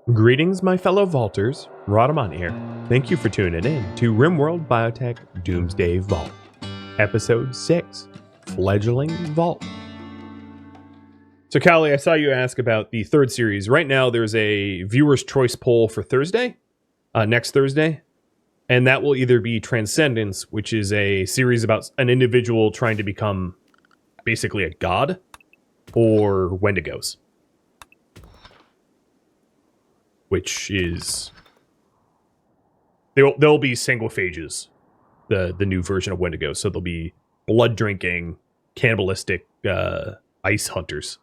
Greetings, my fellow vaulters. Rhadamant here. Thank you for tuning in to RimWorld Biotech Doomsday Vault, Episode 6, Fledgling Vault. So, Callie, I saw you ask about the third series. Right now, there's a viewer's choice poll for Thursday, next Thursday, and that will either be Transcendence, which is a series about an individual trying to become basically a god, or Wendigos, which is they'll be sangophages, the new version of Wendigo. So they'll be blood drinking, cannibalistic ice hunters,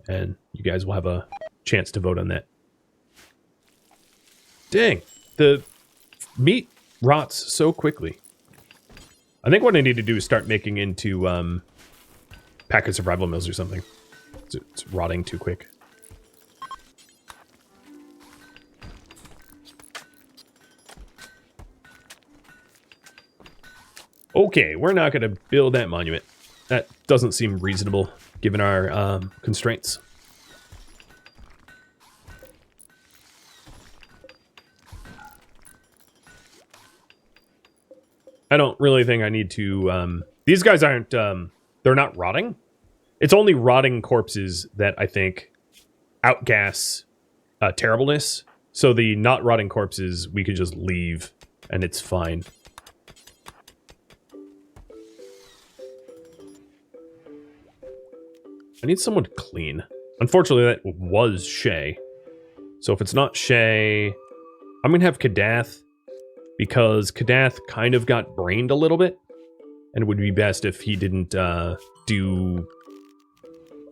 and you guys will have a chance to vote on that. Dang, the meat rots so quickly. I think what I need to do is start making into packet survival meals or something. It's rotting too quick. Okay, we're not going to build that monument. That doesn't seem reasonable, given our constraints. I don't really think I need to... these guys aren't... they're not rotting. It's only rotting corpses that I think outgas terribleness. So the not rotting corpses, we could just leave, and it's fine. I need someone to clean. Unfortunately, that was Shay. So if it's not Shay, I'm going to have Kadath, because Kadath kind of got brained a little bit, and it would be best if he didn't do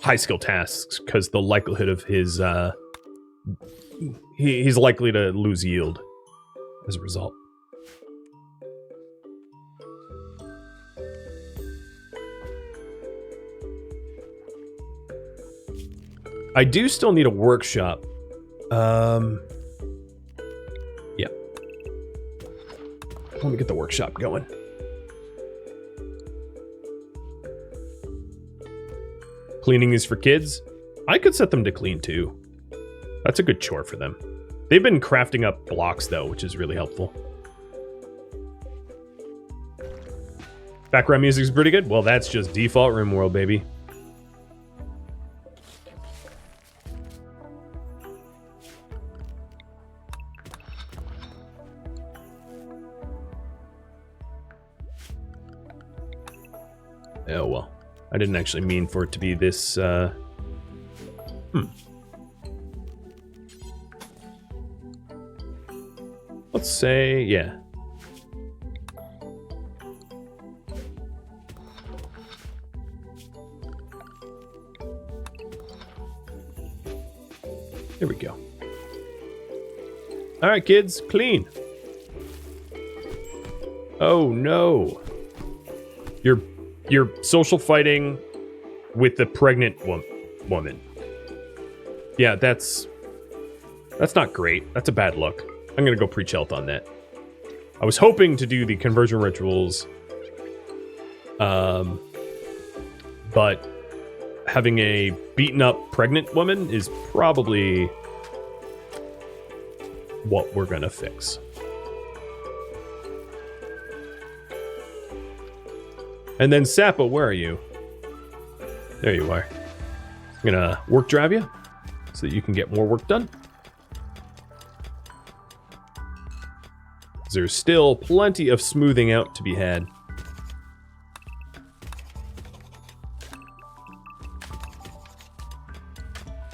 high-skill tasks, because the likelihood of his... he's likely to lose yield as a result. I do still need a workshop. Yeah. Let me get the workshop going. Cleaning is for kids. I could set them to clean too. That's a good chore for them. They've been crafting up blocks though, which is really helpful. Background music is pretty good. Well, that's just default RimWorld, baby. Oh, well. I didn't actually mean for it to be this, Let's say, yeah. There we go. All right, kids, clean. Oh, no. You're social fighting with the pregnant woman. Yeah, that's not great. That's a bad look. I'm gonna go preach health on that. I was hoping to do the conversion rituals, but having a beaten up pregnant woman is probably what we're gonna fix. And then Sappa, where are you? There you are. I'm gonna work drive you so that you can get more work done. There's still plenty of smoothing out to be had.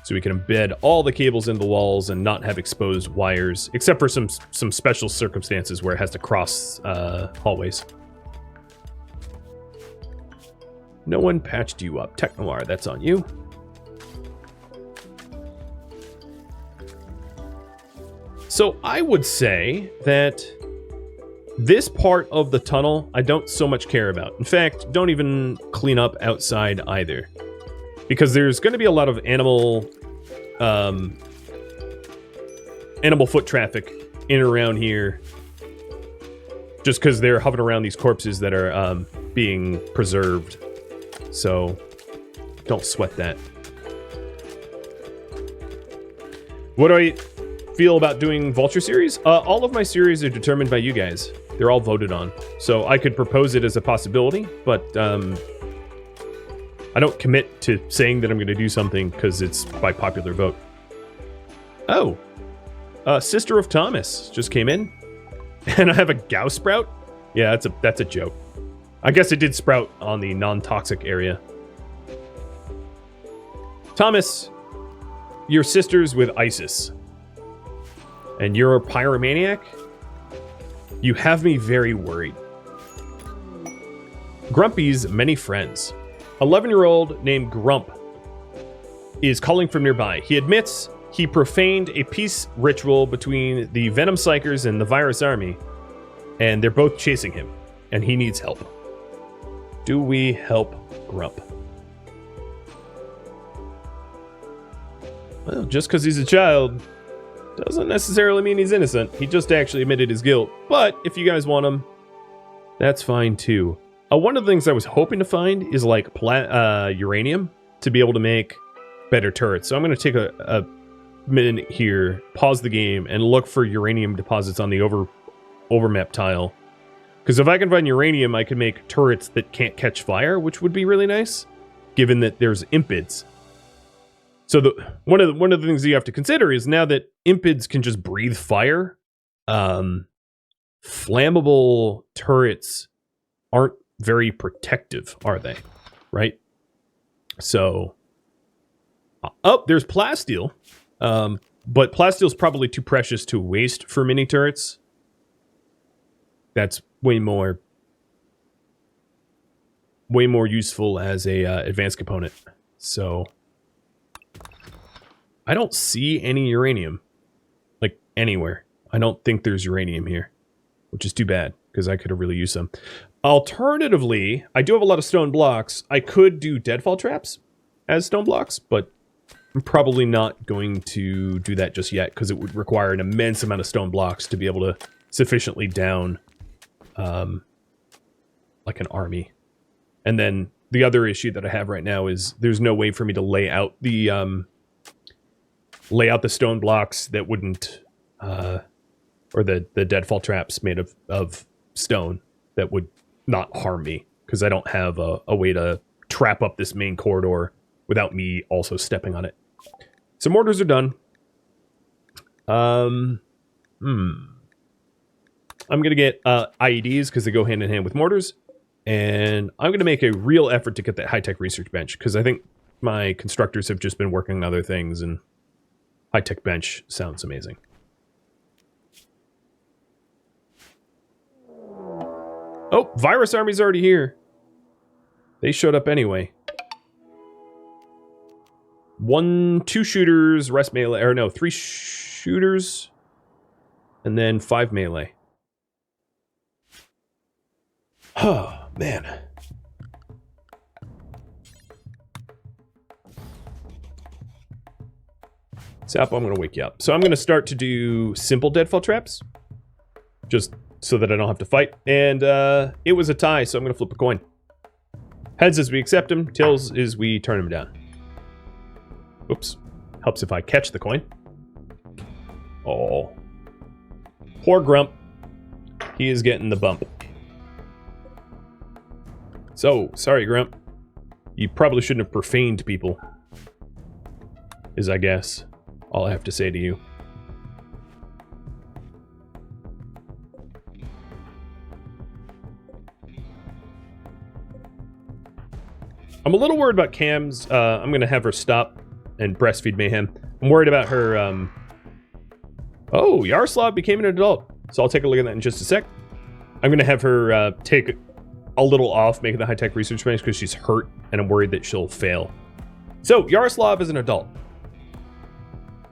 So we can embed all the cables in the walls and not have exposed wires, except for some special circumstances where it has to cross hallways. No one patched you up. Technoir, that's on you. So I would say that this part of the tunnel, I don't so much care about. In fact, don't even clean up outside either. Because there's going to be a lot of animal foot traffic in and around here. Just because they're hovering around these corpses that are being preserved. So, don't sweat that. What do I feel about doing Vulture series? All of my series are determined by you guys. They're all voted on. So I could propose it as a possibility, but I don't commit to saying that I'm going to do something because it's by popular vote. Oh, Sister of Thomas just came in. And I have a Gauss sprout? Yeah, that's a joke. I guess it did sprout on the non-toxic area. Thomas, your sister's with ISIS. And you're a pyromaniac? You have me very worried. Grumpy's many friends. 11-year-old named Grump is calling from nearby. He admits he profaned a peace ritual between the Venom Psychers and the Virus Army, and they're both chasing him, and he needs help. Do we help Grump? Well, just because he's a child doesn't necessarily mean he's innocent. He just actually admitted his guilt. But if you guys want him, that's fine too. One of the things I was hoping to find is like uranium to be able to make better turrets. So I'm going to take a minute here, pause the game, and look for uranium deposits on the overmap tile. Because if I can find uranium, I can make turrets that can't catch fire, which would be really nice, given that there's impids. So one of the things you have to consider is now that impids can just breathe fire, flammable turrets aren't very protective, are they? Right? So, oh, there's plasteel, but plasteel's probably too precious to waste for mini turrets. That's way more useful as a advanced component. So I don't see any uranium, like anywhere. I don't think there's uranium here, which is too bad because I could have really used some. Alternatively, I do have a lot of stone blocks. I could do deadfall traps as stone blocks, but I'm probably not going to do that just yet because it would require an immense amount of stone blocks to be able to sufficiently down like an army. And then the other issue that I have right now is there's no way for me to lay out the stone blocks that wouldn't or the deadfall traps made of stone that would not harm me, because I don't have a way to trap up this main corridor without me also stepping on it. So mortars are done. I'm going to get IEDs because they go hand in hand with mortars. And I'm going to make a real effort to get that high-tech research bench, because I think my constructors have just been working on other things, and high-tech bench sounds amazing. Oh, Virus Army's already here. They showed up anyway. 2 shooters, rest melee, or no, 3 shooters, and then 5 melee. Oh, man. Sap, I'm going to wake you up. So I'm going to start to do simple deadfall traps, just so that I don't have to fight. And it was a tie, so I'm going to flip a coin. Heads is we accept him, tails is we turn him down. Oops. Helps if I catch the coin. Oh. Poor Grump. He is getting the bump. So, sorry, Grump. You probably shouldn't have profaned people. Is, I guess, all I have to say to you. I'm a little worried about Cam's. I'm going to have her stop and breastfeed Mayhem. I'm worried about her. Oh, Yaroslav became an adult. So I'll take a look at that in just a sec. I'm going to have her take a little off making the high-tech research bench because she's hurt, and I'm worried that she'll fail. So, Yaroslav is an adult.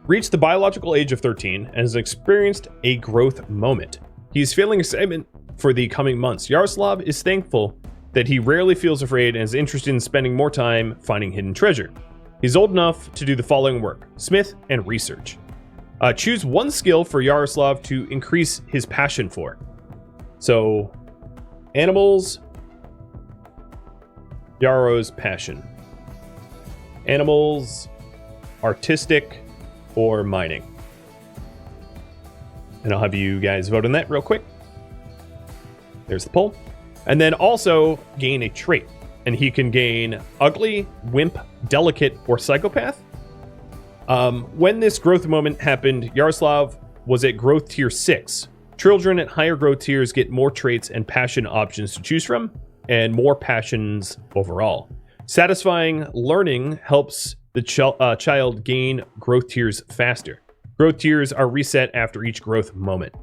Reached the biological age of 13 and has experienced a growth moment. He's feeling excitement for the coming months. Yaroslav is thankful that he rarely feels afraid and is interested in spending more time finding hidden treasure. He's old enough to do the following work: smith and research. Choose one skill for Yaroslav to increase his passion for. So, animals, Yaro's passion. Animals, artistic, or mining. And I'll have you guys vote on that real quick. There's the poll. And then also gain a trait. And he can gain ugly, wimp, delicate, or psychopath. When this growth moment happened, Yaroslav was at growth tier 6. Children at higher growth tiers get more traits and passion options to choose from, and more passions overall. Satisfying learning helps the child gain growth tiers faster. Growth tiers are reset after each growth moment.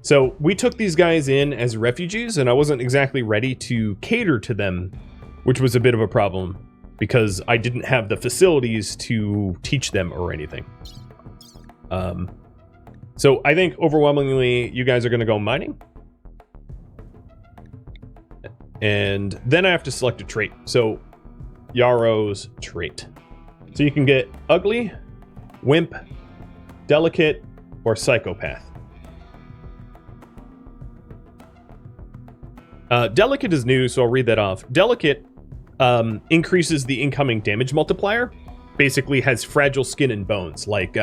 So we took these guys in as refugees, and I wasn't exactly ready to cater to them, which was a bit of a problem because I didn't have the facilities to teach them or anything. So I think overwhelmingly you guys are going to go mining. And then I have to select a trait. So Yarrow's trait. So you can get ugly, wimp, delicate, or psychopath. Delicate is new, so I'll read that off. Delicate increases the incoming damage multiplier. Basically has fragile skin and bones, like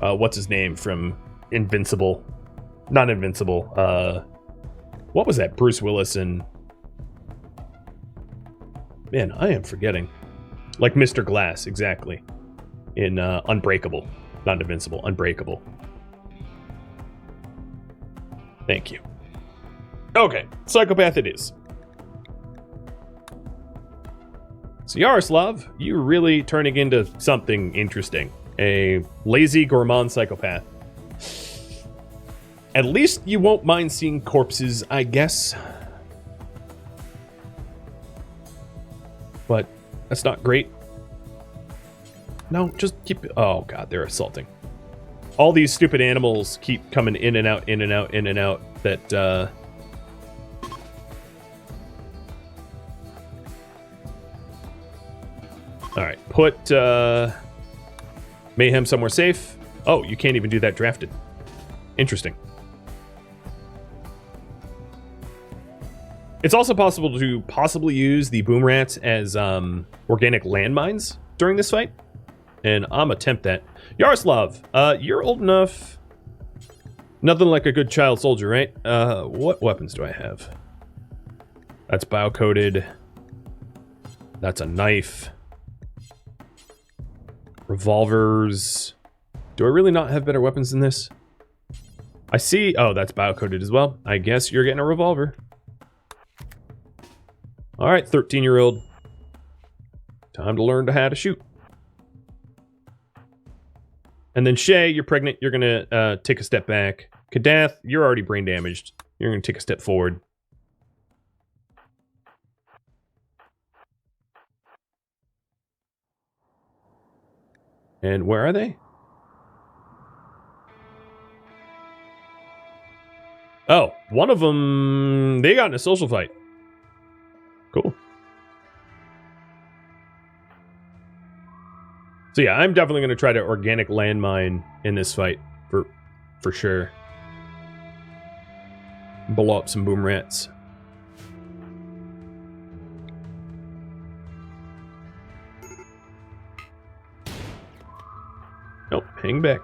what's his name from Invincible? Not Invincible. What was that? Bruce Willis and... Man, I am forgetting. Like Mr. Glass, exactly. In Unbreakable. Not Invincible, Unbreakable. Thank you. Okay, psychopath it is. So Yaroslav, you're really turning into something interesting. A lazy gourmand psychopath. At least you won't mind seeing corpses, I guess. But that's not great. No, just keep... Oh, God, they're assaulting. All these stupid animals keep coming in and out, in and out, in and out. That, Alright, put Mayhem somewhere safe. Oh, you can't even do that drafted. Interesting. It's also possible to possibly use the boom rats as organic landmines during this fight. And I'm attempt that. Yaroslav, you're old enough. Nothing like a good child soldier, right? What weapons do I have? That's bio-coated. That's a knife. Revolvers. Do I really not have better weapons than this? I see. Oh, that's bio-coated as well. I guess you're getting a revolver. All right, 13-year-old. Time to learn how to shoot. And then Shay, you're pregnant. You're going to take a step back. Kadath, you're already brain damaged. You're going to take a step forward. And where are they? Oh, one of them, they got in a social fight. Cool. So yeah, I'm definitely going to try to organic landmine in this fight for sure. Blow up some boom rats. Nope, hang back.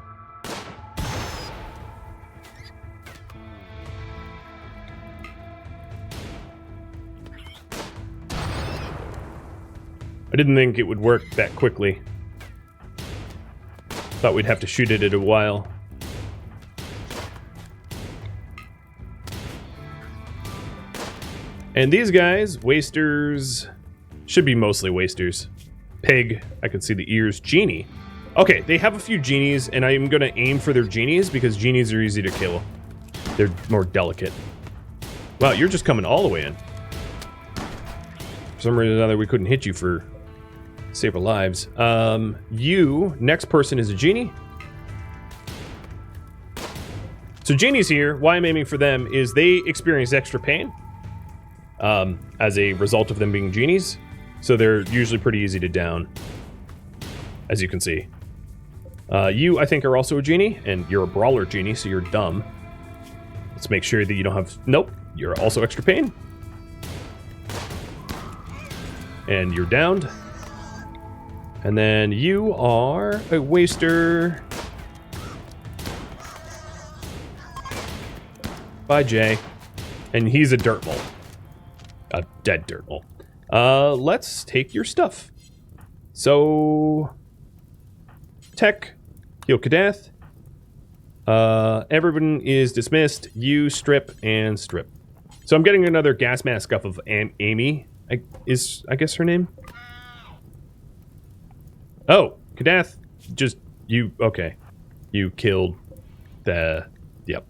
I didn't think it would work that quickly. Thought we'd have to shoot it at a while. And these guys, wasters, should be mostly wasters. Pig, I can see the ears. Genie. Okay, they have a few genies, and I'm going to aim for their genies because genies are easy to kill. They're more delicate. Wow, you're just coming all the way in. For some reason or another, we couldn't hit you for save our lives. Next person is a genie. So genies here, why I'm aiming for them is they experience extra pain as a result of them being genies. So they're usually pretty easy to down, as you can see. You, I think, are also a genie, and you're a brawler genie, so you're dumb. Let's make sure that you don't have... Nope, you're also extra pain. And you're downed. And then you are a waster. Bye, Jay. And he's a dirt mole. A dead dirt mole. Let's take your stuff. So... Tech. Heal Kadath. Everyone is dismissed. You strip and strip. So I'm getting another gas mask off of Amy. I guess her name? Oh, Kadath. Just, you, okay. You killed the, yep.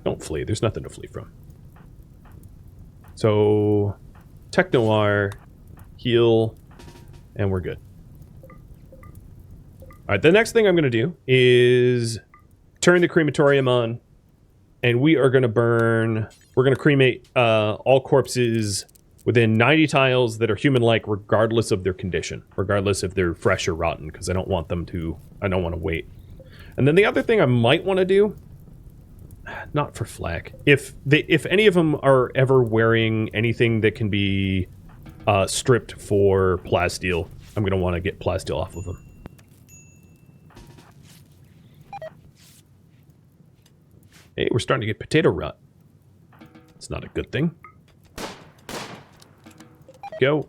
Don't flee. There's nothing to flee from. So, Tech Noir, heal, and we're good. Alright, the next thing I'm going to do is turn the crematorium on, and we are going to burn... We're going to cremate all corpses within 90 tiles that are human-like regardless of their condition. Regardless if they're fresh or rotten, because I don't want them to... I don't want to wait. And then the other thing I might want to do... Not for flak. If any of them are ever wearing anything that can be stripped for plasteel, I'm going to want to get plasteel off of them. Hey, we're starting to get potato rot. It's not a good thing. Go.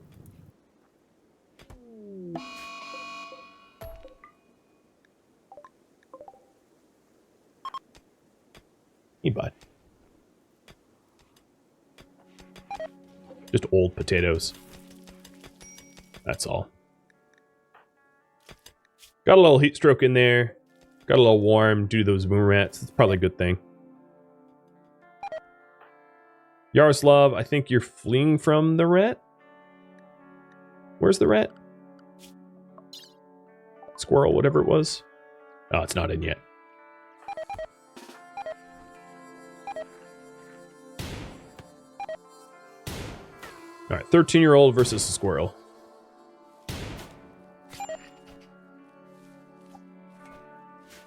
Hey, bud. Just old potatoes. That's all. Got a little heat stroke in there. Got a little warm due to those boom rats. It's probably a good thing. Yaroslav, I think you're fleeing from the rat? Where's the rat? Squirrel, whatever it was. Oh, it's not in yet. Alright, 13-year-old versus a squirrel.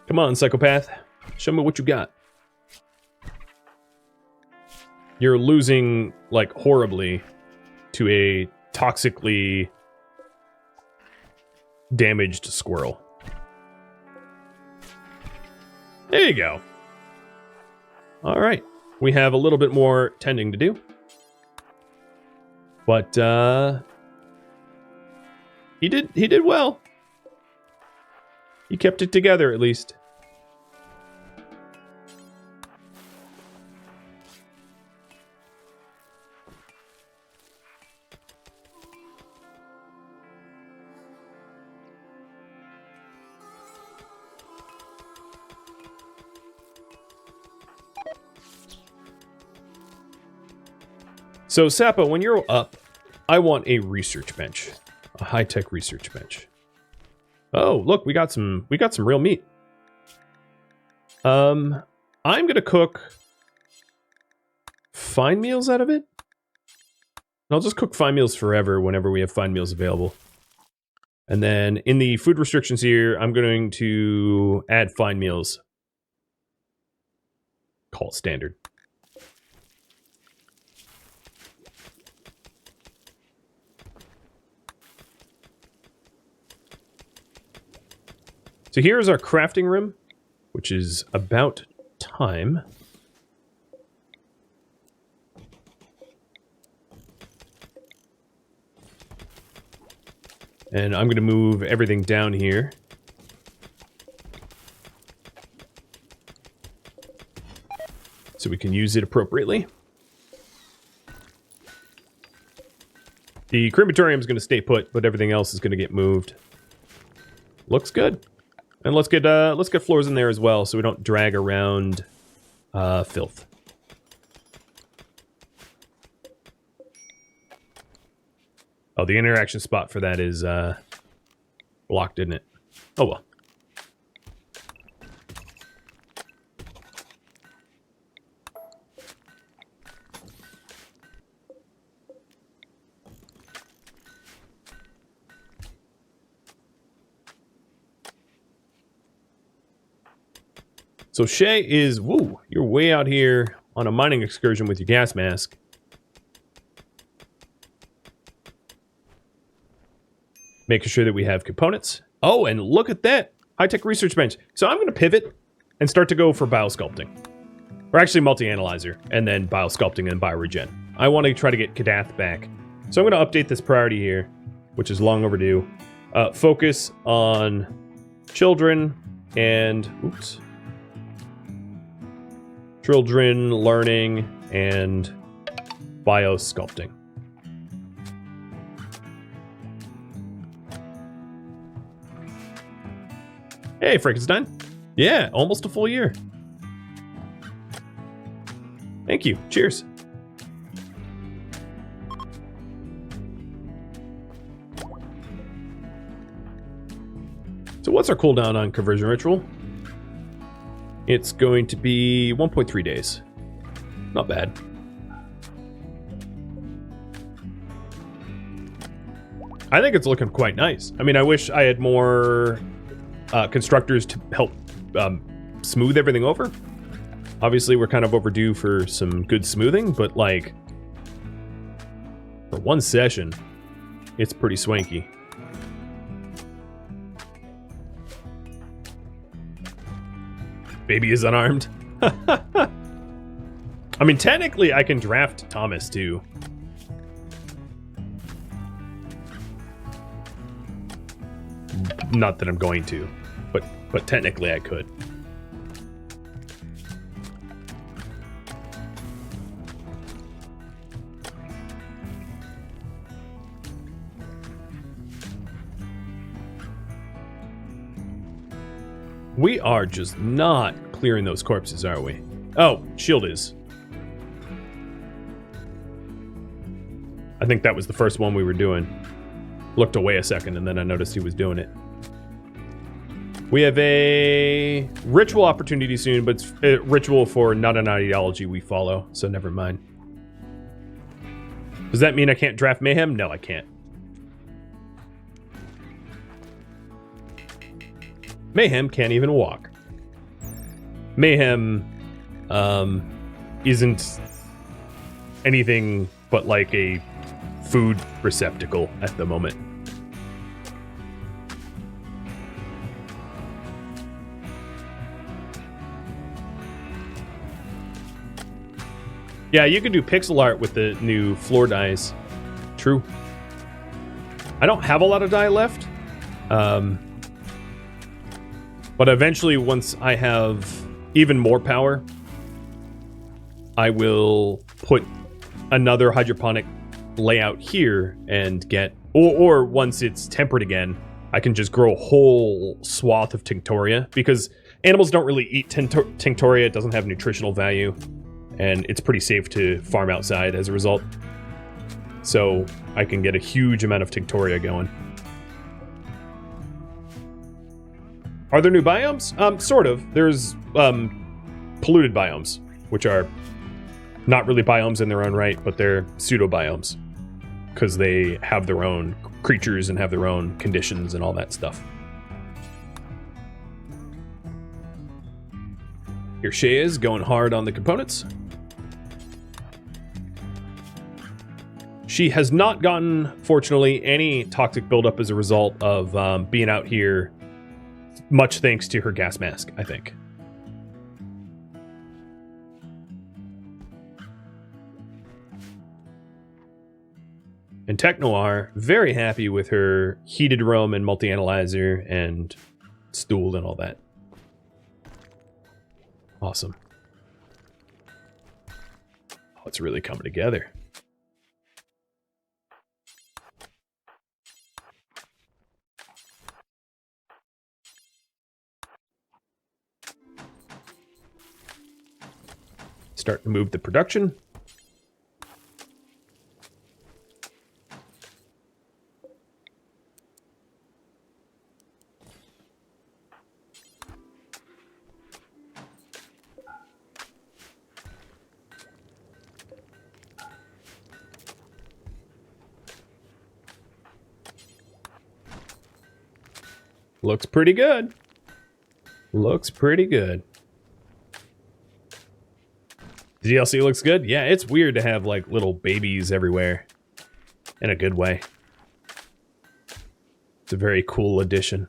Come on, psychopath. Show me what you got. You're losing, like, horribly to a toxically damaged squirrel. There you go. Alright. We have a little bit more tending to do. But, he did well. He kept it together, at least. So, Sappa, when you're up, I want a research bench. A high-tech research bench. Oh, look, we got some real meat. I'm gonna cook fine meals out of it. I'll just cook fine meals forever whenever we have fine meals available. And then in the food restrictions here, I'm going to add fine meals. Call it standard. So here's our crafting room, which is about time. And I'm going to move everything down here. So we can use it appropriately. The crematorium is going to stay put, but everything else is going to get moved. Looks good. And let's get floors in there as well, so we don't drag around filth. Oh, the interaction spot for that is blocked, isn't it? Oh well. So Shay is, woo, you're way out here on a mining excursion with your gas mask. Making sure that we have components. Oh, and look at that. High-tech research bench. So I'm going to pivot and start to go for biosculpting. Or actually multi-analyzer, and then biosculpting and bioregen. I want to try to get Kadath back. So I'm going to update this priority here, which is long overdue. Focus on children and... Oops. Children, learning, and biosculpting. Hey, Frankenstein. Yeah, almost a full year. Thank you. Cheers. So what's our cooldown on conversion ritual? It's going to be 1.3 days. Not bad. I think it's looking quite nice. I mean, I wish I had more constructors to help smooth everything over. Obviously, we're kind of overdue for some good smoothing, but like, for one session, it's pretty swanky. Baby is unarmed. I mean, technically, I can draft Thomas, too. Not that I'm going to, but technically I could. We are just not clearing those corpses, are we? Oh, shield is. I think that was the first one we were doing. Looked away a second and then I noticed he was doing it. We have a ritual opportunity soon, but it's a ritual for not an ideology we follow, so never mind. Does that mean I can't draft Mayhem? No, I can't. Mayhem can't even walk. Mayhem isn't anything but like a food receptacle at the moment. Yeah, you can do pixel art with the new floor dies. True. I don't have a lot of dye left. But eventually, once I have even more power, I will put another hydroponic layout here and get... Or once it's tempered again, I can just grow a whole swath of Tinctoria. Because animals don't really eat Tinctoria. It doesn't have nutritional value. And it's pretty safe to farm outside as a result. So I can get a huge amount of Tinctoria going. Are there new biomes? Sort of. There's polluted biomes, which are not really biomes in their own right, but they're pseudo-biomes. Because they have their own creatures and have their own conditions and all that stuff. Here she is, going hard on the components. She has not gotten, fortunately, any toxic buildup as a result of being out here, much thanks to her gas mask, I think. And Tech Noir, very happy with her heated room and multi-analyzer and stool and all that. Awesome. Oh, it's really coming together. Start to move the production. Looks pretty good. Looks pretty good. The DLC looks good. Yeah, it's weird to have like little babies everywhere. In a good way. It's a very cool addition.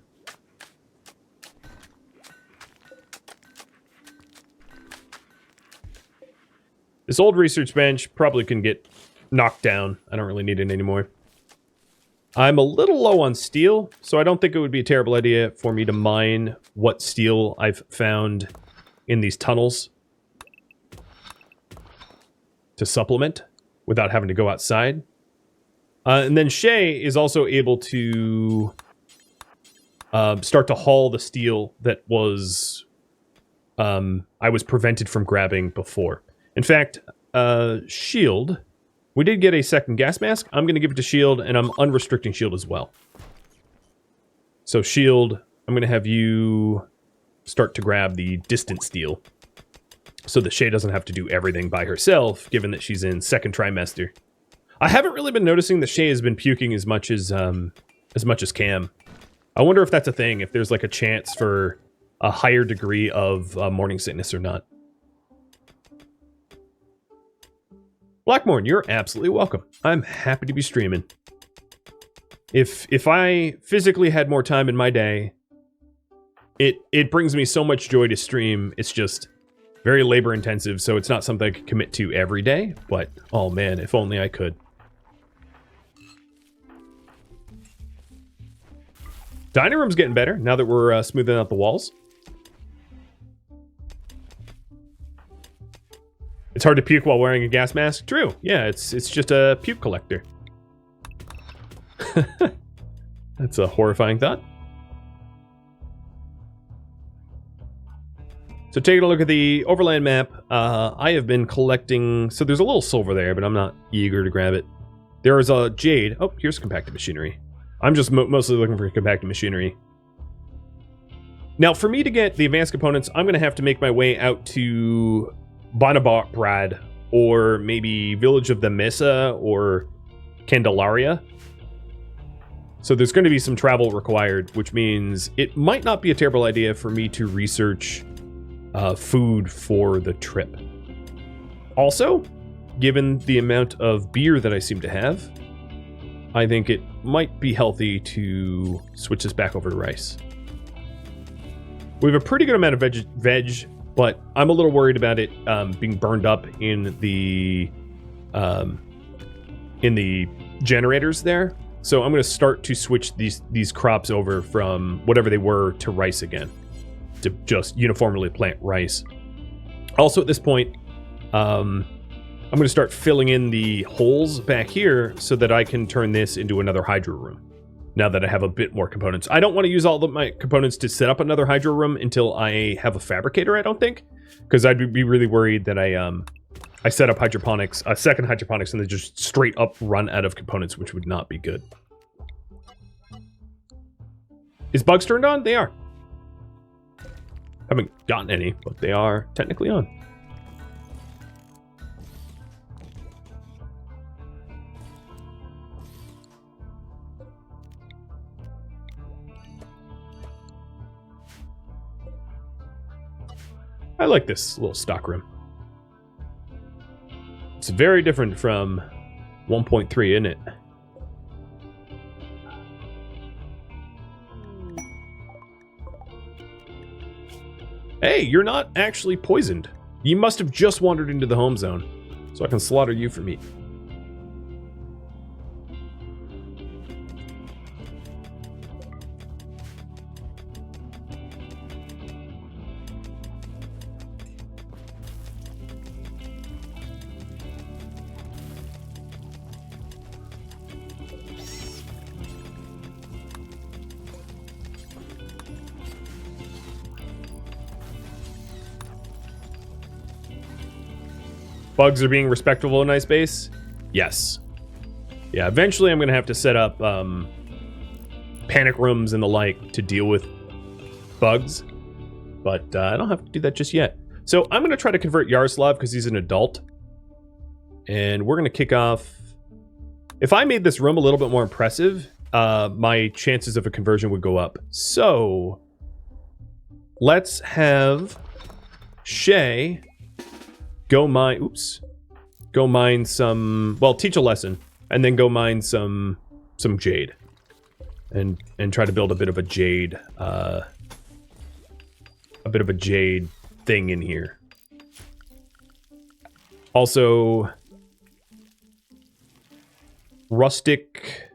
This old research bench probably can get knocked down. I don't really need it anymore. I'm a little low on steel, so I don't think it would be a terrible idea for me to mine what steel I've found in these tunnels to supplement without having to go outside. And then Shay is also able to start to haul the steel that was I was prevented from grabbing before. In fact, Shield, we did get a second gas mask. I'm going to give it to Shield, and I'm unrestricting Shield as well. So Shield, I'm going to have you start to grab the distant steel so that Shay doesn't have to do everything by herself, given that she's in second trimester. I haven't really been noticing that Shay has been puking as much as Cam. I wonder if that's a thing, if there's like a chance for a higher degree of morning sickness or not. Blackmorn, you're absolutely welcome. I'm happy to be streaming. If I physically had more time in my day, it brings me so much joy to stream. It's just very labor intensive, so it's not something I could commit to every day, but oh man, if only I could. Dining room's getting better now that we're smoothing out the walls. It's hard to puke while wearing a gas mask. True. Yeah, it's just a puke collector. That's a horrifying thought. So taking a look at the overland map, I have been collecting... So there's a little silver there, but I'm not eager to grab it. There is a jade. Oh, here's compacted machinery. I'm just mostly looking for compacted machinery. Now, for me to get the advanced components, I'm going to have to make my way out to Bonabrad, or maybe Village of the Mesa, or Candelaria. So there's going to be some travel required, which means it might not be a terrible idea for me to research food for the trip. Also, given the amount of beer that I seem to have, I think it might be healthy to switch this back over to rice. We have a pretty good amount of veg, but I'm a little worried about it being burned up in the generators there. So I'm going to start to switch these crops over from whatever they were to rice again, to just uniformly plant rice. Also at this point, I'm going to start filling in the holes back here so that I can turn this into another hydro room. Now that I have a bit more components. I don't want to use all of my components to set up another hydro room until I have a fabricator, I don't think. Because I'd be really worried that I set up hydroponics, a second hydroponics, and then just straight up run out of components, which would not be good. Is bugs turned on? They are. Haven't gotten any, but they are technically on. I like this little stock room. It's very different from 1.3, isn't it? Hey, you're not actually poisoned. You must have just wandered into the home zone, so I can slaughter you for meat. Bugs are being respectable in nice base? Yes. Yeah, eventually I'm going to have to set up panic rooms and the like to deal with bugs. But I don't have to do that just yet. So I'm going to try to convert Yaroslav because he's an adult. And we're going to kick off... If I made this room a little bit more impressive, my chances of a conversion would go up. So let's have Shay... Go mine some, well, teach a lesson, and then go mine some jade. and try to build a bit of a jade thing in here. Also, rustic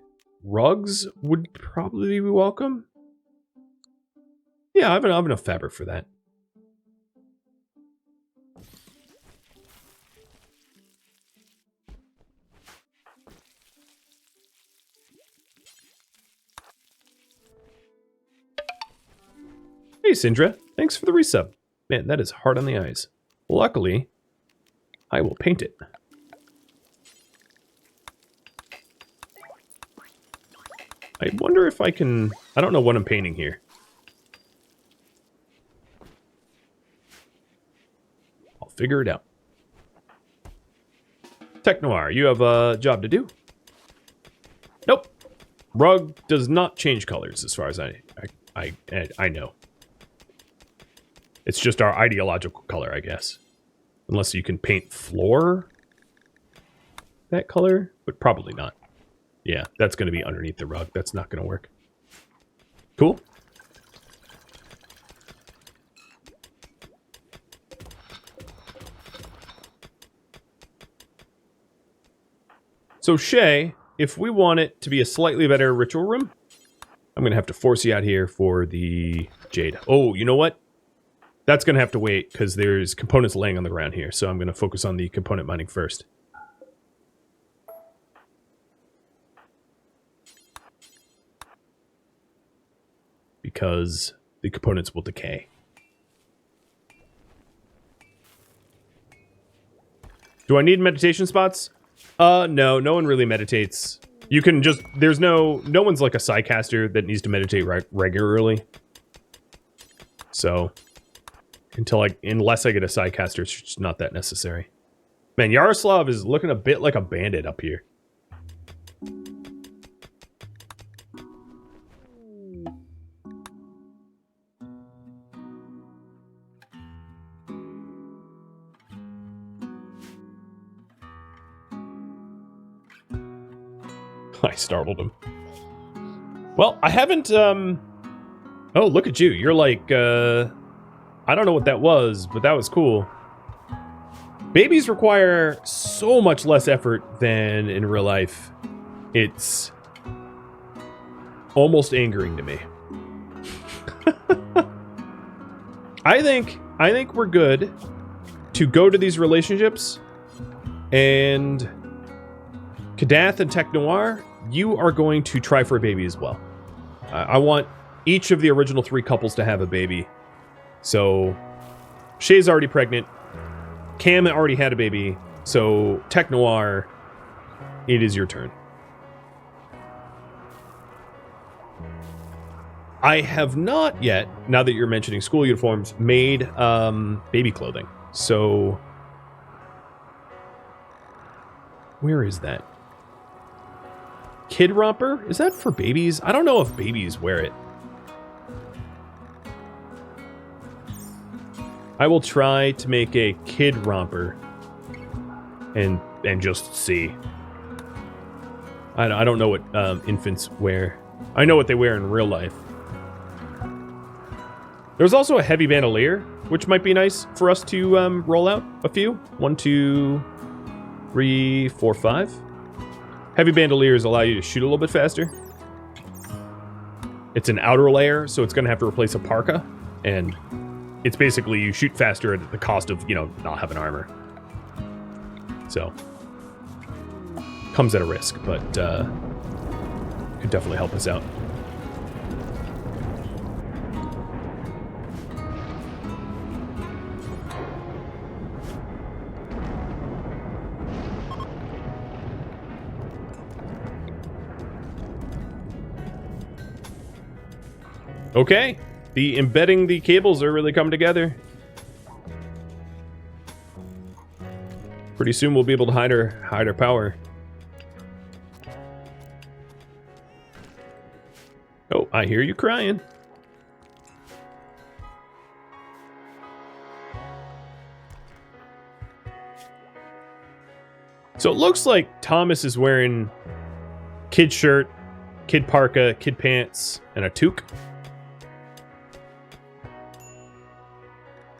rugs would probably be welcome. Yeah, I have enough fabric for that. Hey, Syndra. Thanks for the resub. Man, that is hard on the eyes. Luckily, I will paint it. I wonder if I can... I don't know what I'm painting here. I'll figure it out. Tech Noir, you have a job to do. Nope. Rug does not change colors as far as I know. It's just our ideological color, I guess. Unless you can paint floor that color, but probably not. Yeah, that's going to be underneath the rug. That's not going to work. Cool. So Shay, if we want it to be a slightly better ritual room, I'm going to have to force you out here for the jade. Oh, you know what? That's going to have to wait because there's components laying on the ground here. So I'm going to focus on the component mining first. Because the components will decay. Do I need meditation spots? No one really meditates. You can just, there's no one's like a psycaster that needs to meditate regularly. So, unless I get a psycaster, it's just not that necessary. Man, Yaroslav is looking a bit like a bandit up here. I startled him. Well, I haven't, Oh, look at you. You're like, I don't know what that was, but that was cool. Babies require so much less effort than in real life. It's almost angering to me. I think we're good to go to these relationships, and Kadath and Tech Noir, you are going to try for a baby as well. I want each of the original 3 couples to have a baby. So, Shay's already pregnant. Cam already had a baby. So, Tech Noir, it is your turn. I have not yet, now that you're mentioning school uniforms, made baby clothing. So, where is that? Kid romper? Is that for babies? I don't know if babies wear it. I will try to make a kid romper and just see. I don't know what infants wear. I know what they wear in real life. There's also a heavy bandolier, which might be nice for us to roll out a few. 1, 2, 3, 4, 5. Heavy bandoliers allow you to shoot a little bit faster. It's an outer layer, so it's going to have to replace a parka. And it's basically you shoot faster at the cost of, not having armor. So, comes at a risk, but could definitely help us out. Okay, the embedding the cables are really coming together. Pretty soon we'll be able to hide our power. Oh, I hear you crying. So it looks like Thomas is wearing kid shirt, kid parka, kid pants, and a toque.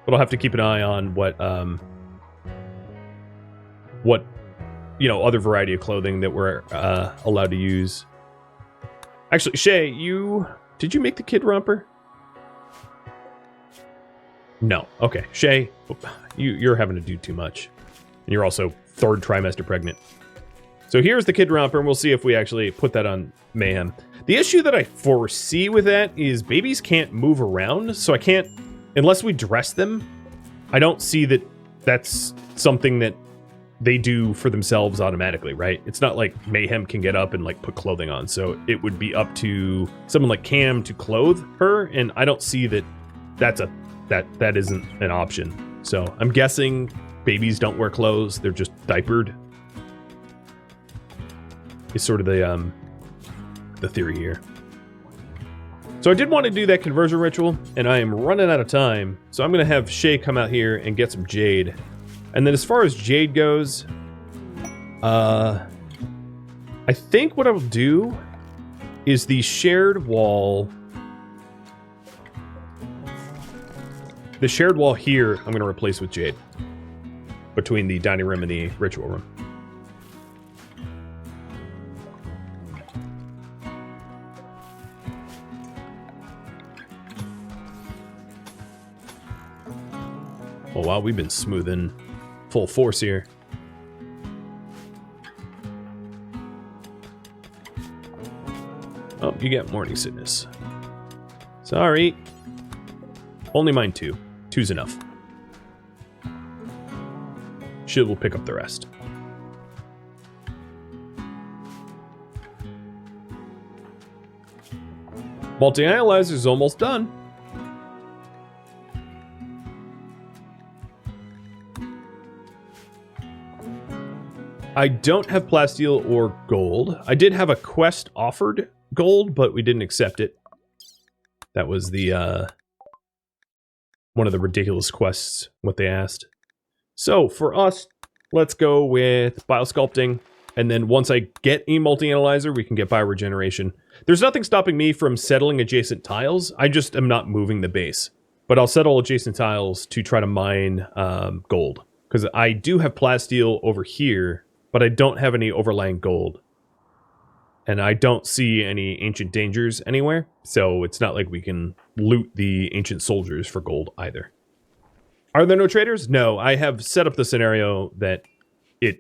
But I'll have to keep an eye on what other variety of clothing that we're allowed to use. Actually, Shay, did you make the kid romper? No. Okay, Shay, you're having to do too much. And you're also 3rd trimester pregnant. So here's the kid romper, and we'll see if we actually put that on Mayhem. The issue that I foresee with that is babies can't move around, so I can't, unless we dress them, I don't see that that's something that they do for themselves automatically, right? It's not like Mayhem can get up and like put clothing on, so it would be up to someone like Cam to clothe her, and I don't see that that isn't an option. So I'm guessing babies don't wear clothes, they're just diapered. Is sort of the theory here. So I did want to do that conversion ritual, and I am running out of time, so I'm going to have Shay come out here and get some jade. And then as far as jade goes, I think what I will do is the shared wall. The shared wall here, I'm going to replace with jade between the dining room and the ritual room. Oh wow, we've been smoothing full force here. Oh, you get morning sickness. Sorry. Only mine 2. 2's enough. She will pick up the rest. Multi-analyzer's almost done. I don't have plasteel or gold. I did have a quest offered gold, but we didn't accept it. That was the one of the ridiculous quests, what they asked. So for us, let's go with biosculpting, and then once I get a multi-analyzer, we can get bioregeneration. There's nothing stopping me from settling adjacent tiles. I just am not moving the base. But I'll settle adjacent tiles to try to mine gold. Because I do have plasteel over here, but I don't have any overlying gold. And I don't see any ancient dangers anywhere, so it's not like we can loot the ancient soldiers for gold either. Are there no traders? No, I have set up the scenario that it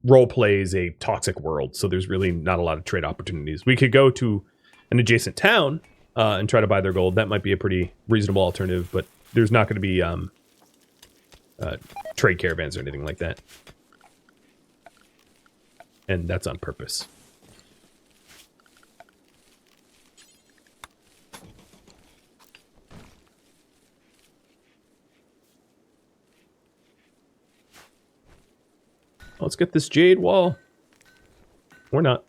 roleplays a toxic world, so there's really not a lot of trade opportunities. We could go to an adjacent town and try to buy their gold. That might be a pretty reasonable alternative, but there's not going to be trade caravans or anything like that. And that's on purpose. Let's get this jade wall. Or not.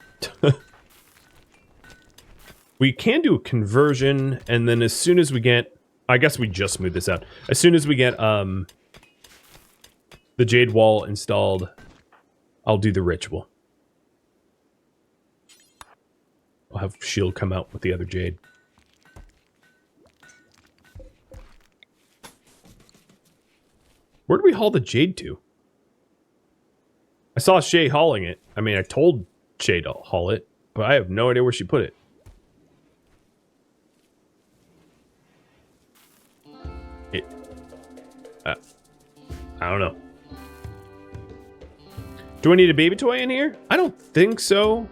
We can do a conversion, and then as soon as we get... I guess we just smooth this out. As soon as we get the jade wall installed, I'll do the ritual. I'll have Shield come out with the other jade. Where do we haul the jade to? I saw Shay hauling it. I mean, I told Shay to haul it, but I have no idea where she put it. I don't know. Do I need a baby toy in here? I don't think so.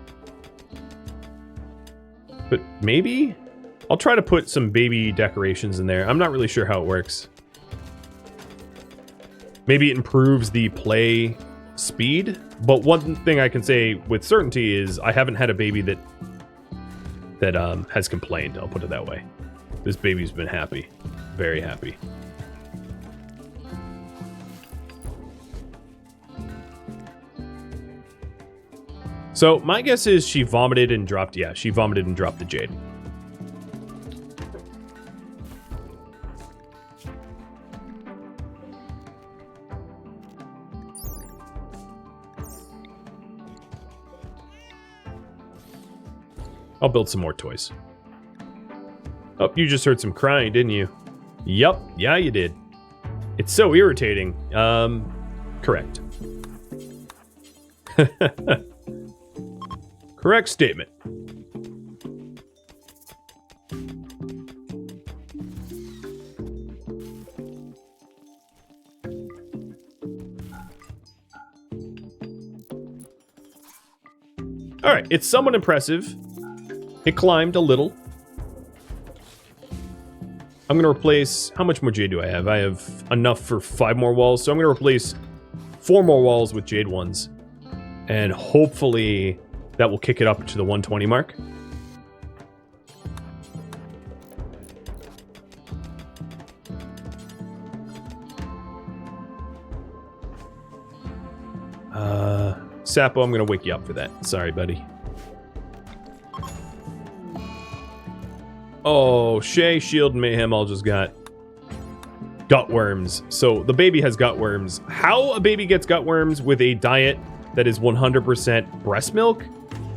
But maybe? I'll try to put some baby decorations in there. I'm not really sure how it works. Maybe it improves the play speed, but one thing I can say with certainty is I haven't had a baby that has complained. I'll put it that way. This baby's been happy, very happy. So my guess is she vomited and dropped. Yeah, she vomited and dropped the jade. I'll build some more toys. Oh, you just heard some crying, didn't you? Yup, yeah, you did. It's so irritating. Correct. Correct statement. All right, it's somewhat impressive. It climbed a little. I'm going to replace... How much more jade do I have? I have enough for 5 more walls, so I'm going to replace 4 more walls with jade ones. And hopefully that will kick it up to the 120 mark. Sapo, I'm going to wake you up for that. Sorry, buddy. Oh, Shay, Shield, and Mayhem all just got gutworms. So the baby has gutworms. How a baby gets gutworms with a diet that is 100% breast milk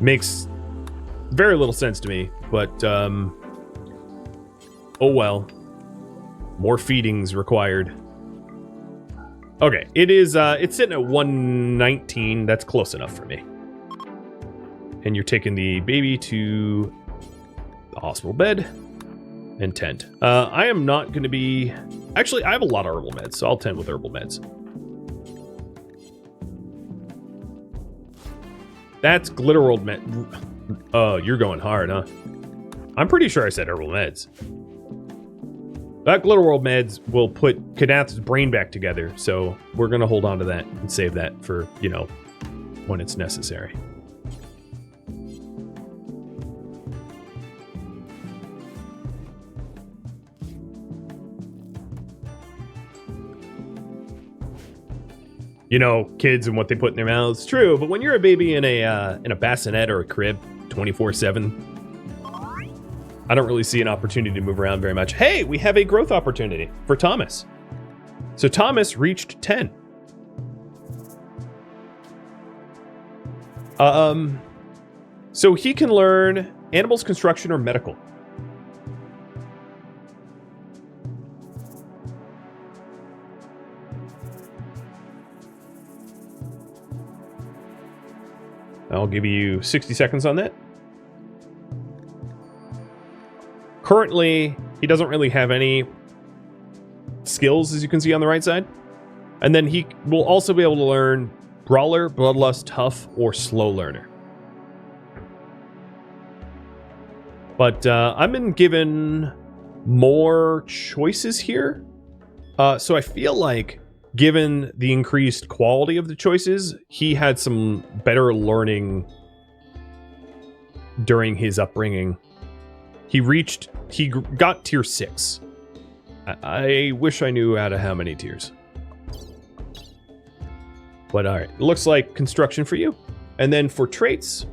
makes very little sense to me. But, oh well. More feedings required. Okay, it is, it's sitting at 119. That's close enough for me. And you're taking the baby to the hospital bed and tent. I am not going to be... Actually, I have a lot of herbal meds, so I'll tent with herbal meds. That's Glitterworld med... Oh, you're going hard, huh? I'm pretty sure I said herbal meds. That Glitterworld meds will put Kadath's brain back together, so we're going to hold on to that and save that for, you know, when it's necessary. You know, kids and what they put in their mouths, true, but when you're a baby in a bassinet or a crib 24/7, I don't really see an opportunity to move around very much. Hey, we have a growth opportunity for Thomas. So Thomas reached 10. So he can learn animals, construction, or medical. I'll give you 60 seconds on that. Currently, he doesn't really have any skills, as you can see on the right side. And then he will also be able to learn Brawler, Bloodlust, Tough, or Slow Learner. But I've been given more choices here. So I feel like, given the increased quality of the choices, he had some better learning during his upbringing. He got tier 6. I wish I knew out of how many tiers. But alright, it looks like construction for you. And then for traits,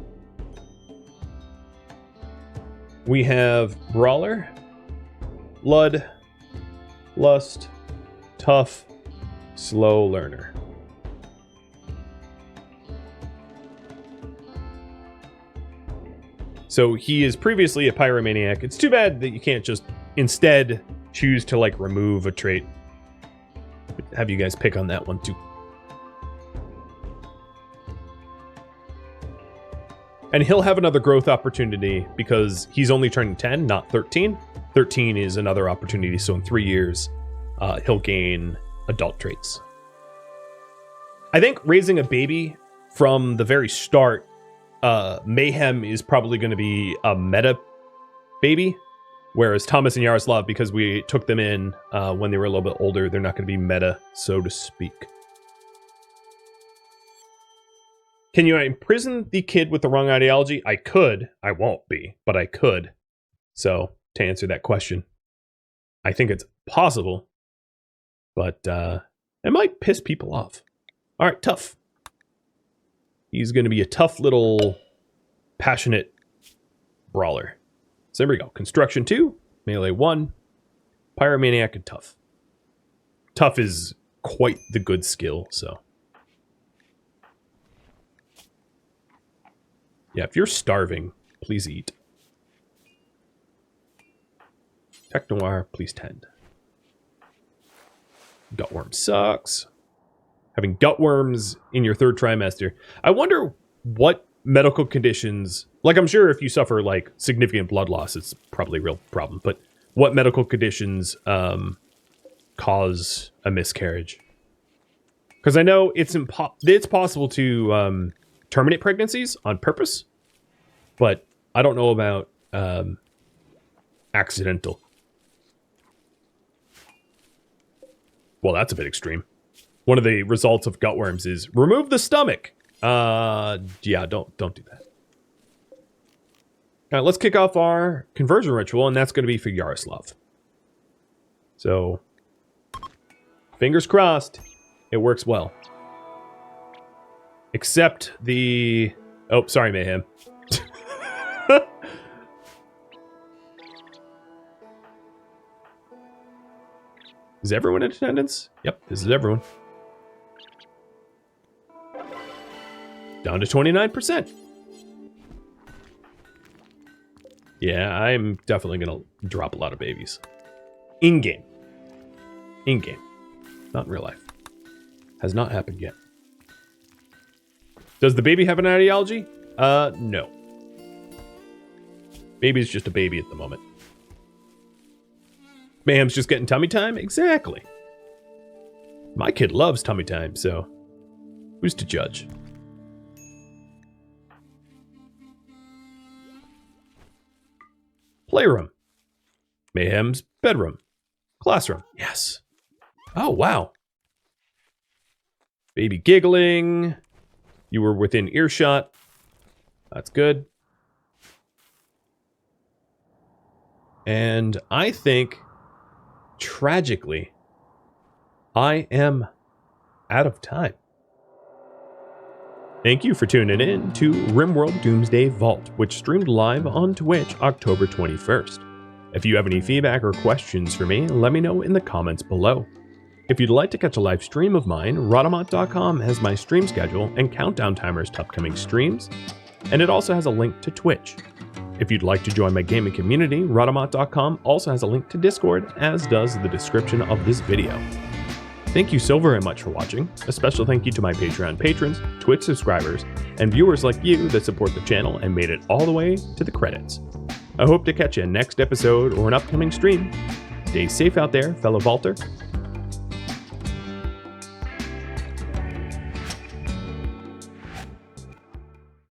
we have Brawler, Blood, Lust, Tough, Slow Learner. So he is previously a pyromaniac. It's too bad that you can't just instead choose to like remove a trait. Have you guys pick on that one too. And he'll have another growth opportunity because he's only turning 10, not 13. 13 is another opportunity, so in 3 years, he'll gain adult traits. I think raising a baby from the very start, Mayhem is probably going to be a meta baby, whereas Thomas and Yaroslav, because we took them in when they were a little bit older, they're not going to be meta, so to speak. Can you imprison the kid with the wrong ideology? I could. I won't be, but I could. So, to answer that question, I think it's possible, but it might piss people off. All right, Tough. He's going to be a tough little passionate brawler. So there we go. Construction 2, melee 1, pyromaniac, and Tough. Tough is quite the good skill, so. Yeah, if you're starving, please eat. Spec Noir, please tend. Gutworm sucks. Having gutworms in your third trimester. I wonder what medical conditions, like I'm sure if you suffer like significant blood loss, it's probably a real problem, but what medical conditions cause a miscarriage? Because I know it's possible to terminate pregnancies on purpose, but I don't know about accidental. Well, that's a bit extreme. One of the results of gutworms is remove the stomach. Yeah, don't do that. All right, let's kick off our conversion ritual, and that's going to be for Yaroslav. So, fingers crossed, it works well. Except the... Oh, sorry, Mayhem. Is everyone in attendance? Yep, this is everyone. Down to 29%. Yeah, I'm definitely going to drop a lot of babies. In-game. In-game. Not in real life. Has not happened yet. Does the baby have an ideology? No. Baby's just a baby at the moment. Mayhem's just getting tummy time? Exactly. My kid loves tummy time, so who's to judge? Playroom. Mayhem's bedroom. Classroom. Yes. Oh, wow. Baby giggling. You were within earshot. That's good. And I think, tragically, I am out of time. Thank you for tuning in to RimWorld Doomsday Vault, which streamed live on Twitch October 21st. If you have any feedback or questions for me, let me know in the comments below. If you'd like to catch a live stream of mine, Rhadamant.com has my stream schedule and countdown timers to upcoming streams, and it also has a link to Twitch. If you'd like to join my gaming community, Rhadamant.com also has a link to Discord, as does the description of this video. Thank you so very much for watching. A special thank you to my Patreon patrons, Twitch subscribers, and viewers like you that support the channel and made it all the way to the credits. I hope to catch you next episode or an upcoming stream. Stay safe out there, fellow Vaulter.